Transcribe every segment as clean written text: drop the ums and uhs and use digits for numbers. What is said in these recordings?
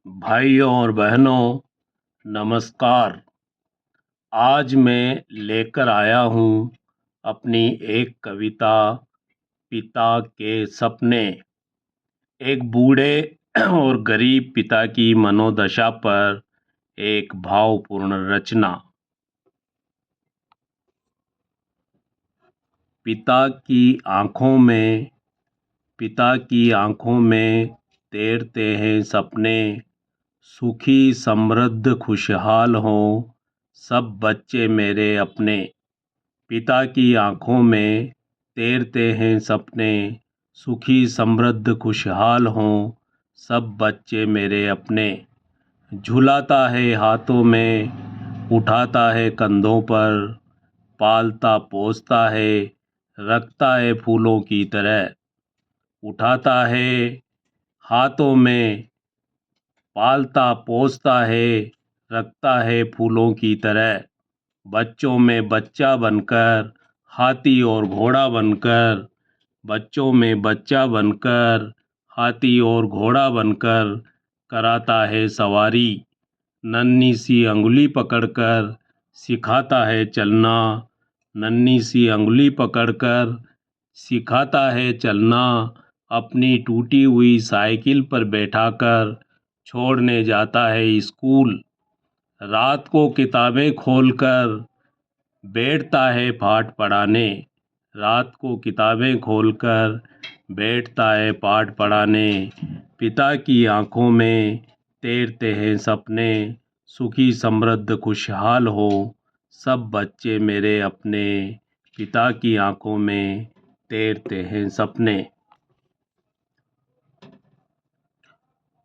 भाइयों और बहनों, नमस्कार। आज मैं लेकर आया हूँ अपनी एक कविता, पिता के सपने। एक बूढ़े और गरीब पिता की मनोदशा पर एक भावपूर्ण रचना। पिता की आंखों में पिता की आंखों में तैरते हैं सपने, सुखी समृद्ध खुशहाल हों सब बच्चे मेरे अपने। पिता की आंखों में तैरते हैं सपने, सुखी समृद्ध खुशहाल हों सब बच्चे मेरे अपने। झुलाता है हाथों में, उठाता है कंधों पर, पालता पोसता है, रखता है फूलों की तरह। उठाता है हाथों में, पालता पोसता है, रखता है फूलों की तरह। बच्चों में बच्चा बनकर, हाथी और घोड़ा बनकर, बच्चों में बच्चा बनकर, हाथी और घोड़ा बनकर कराता है सवारी। नन्ही सी अंगुली पकड़कर सिखाता है चलना, नन्ही सी अंगुली पकड़कर सिखाता है चलना। अपनी टूटी हुई साइकिल पर बैठाकर छोड़ने जाता है स्कूल। रात को किताबें खोलकर बैठता है पाठ पढ़ाने, रात को किताबें खोलकर बैठता है पाठ पढ़ाने। पिता की आंखों में तैरते हैं सपने, सुखी समृद्ध खुशहाल हो सब बच्चे मेरे अपने। पिता की आंखों में तैरते हैं सपने।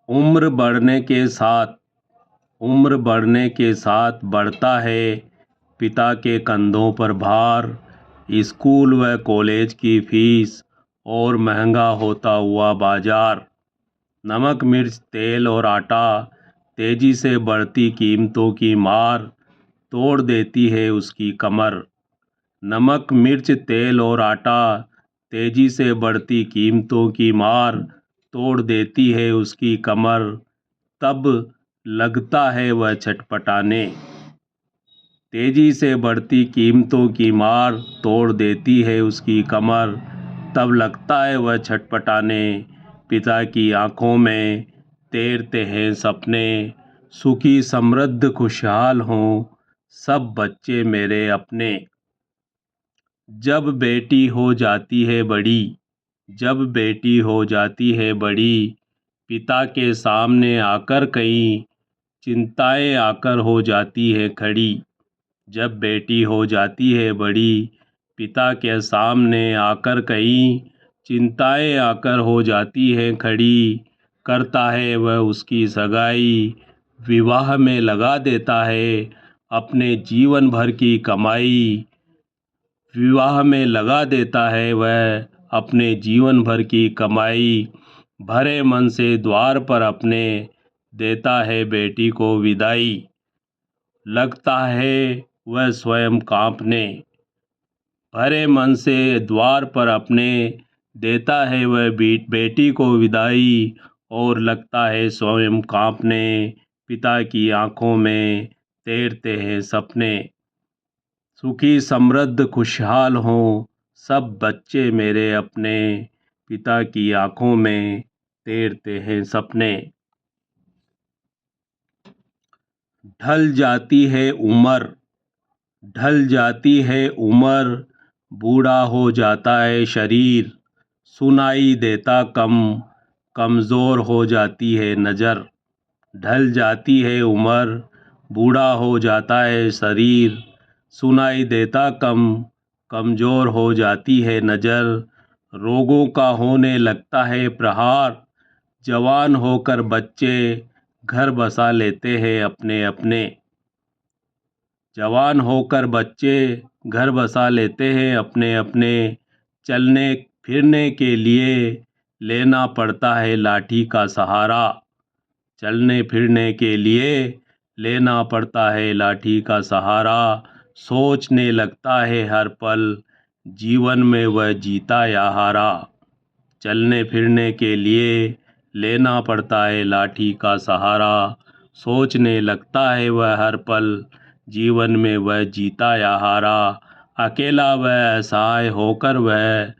उम्र बढ़ने के साथ उम्र बढ़ने के साथ बढ़ता है पिता के कंधों पर भार। स्कूल व कॉलेज की फीस और महंगा होता हुआ बाजार। नमक मिर्च तेल और आटा, तेजी से बढ़ती कीमतों की मार तोड़ देती है उसकी कमर। नमक मिर्च तेल और आटा, तेजी से बढ़ती कीमतों की मार तोड़ देती है उसकी कमर। तब लगता है वह छटपटाने, तेजी से बढ़ती कीमतों की मार तोड़ देती है उसकी कमर। तब लगता है वह छटपटाने। पिता की आंखों में तैरते हैं सपने, सुखी समृद्ध खुशहाल हों सब बच्चे मेरे अपने। जब बेटी हो जाती है बड़ी, जब बेटी हो जाती है बड़ी, पिता के सामने आकर कई चिंताएं आकर हो जाती है खड़ी। जब बेटी हो जाती है बड़ी, पिता के सामने आकर कई चिंताएं आकर हो जाती हैं खड़ी। करता है वह उसकी सगाई, विवाह में लगा देता है अपने जीवन भर की कमाई। विवाह में लगा देता है वह अपने जीवन भर की कमाई। भरे मन से द्वार पर अपने देता है बेटी को विदाई। लगता है वह स्वयं कांपने, भरे मन से द्वार पर अपने देता है वह बेटी को विदाई। और लगता है स्वयं कांपने। पिता की आंखों में तैरते हैं सपने, सुखी समृद्ध खुशहाल हों सब बच्चे मेरे अपने। पिता की आंखों में तैरते हैं सपने। ढल जाती है उम्र, ढल जाती है उम्र, बूढ़ा हो जाता है शरीर। सुनाई देता कम, कमज़ोर हो जाती है नज़र। ढल जाती है उम्र, बूढ़ा हो जाता है शरीर। सुनाई देता कम, कमज़ोर हो जाती है नज़र। रोगों का होने लगता है प्रहार, जवान होकर बच्चे घर बसा लेते हैं अपने अपने। जवान होकर बच्चे घर बसा लेते हैं अपने अपने। चलने फिरने के लिए लेना पड़ता है लाठी का सहारा। चलने फिरने के लिए लेना पड़ता है लाठी का सहारा। सोचने लगता है हर पल, जीवन में वह जीता या हारा। चलने फिरने के लिए लेना पड़ता है लाठी का सहारा, सोचने लगता है वह हर पल, जीवन में वह जीता या हारा। अकेला वह असहाय होकर वह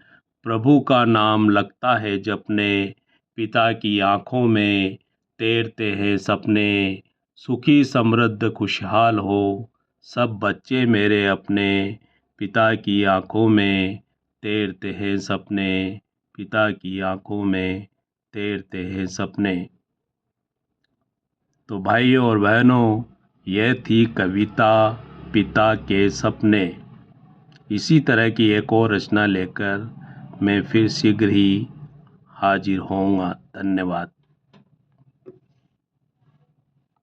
प्रभु का नाम लगता है जपने, पिता की आँखों में तैरते हैं सपने। सुखी समृद्ध खुशहाल हो सब बच्चे मेरे अपने, पिता की आँखों में तैरते हैं सपने, पिता की आँखों में तैरते हैं सपने। तो भाइयों और बहनों, यह थी कविता पिता के सपने। इसी तरह की एक और रचना लेकर मैं फिर शीघ्र ही हाजिर होऊंगा। धन्यवाद।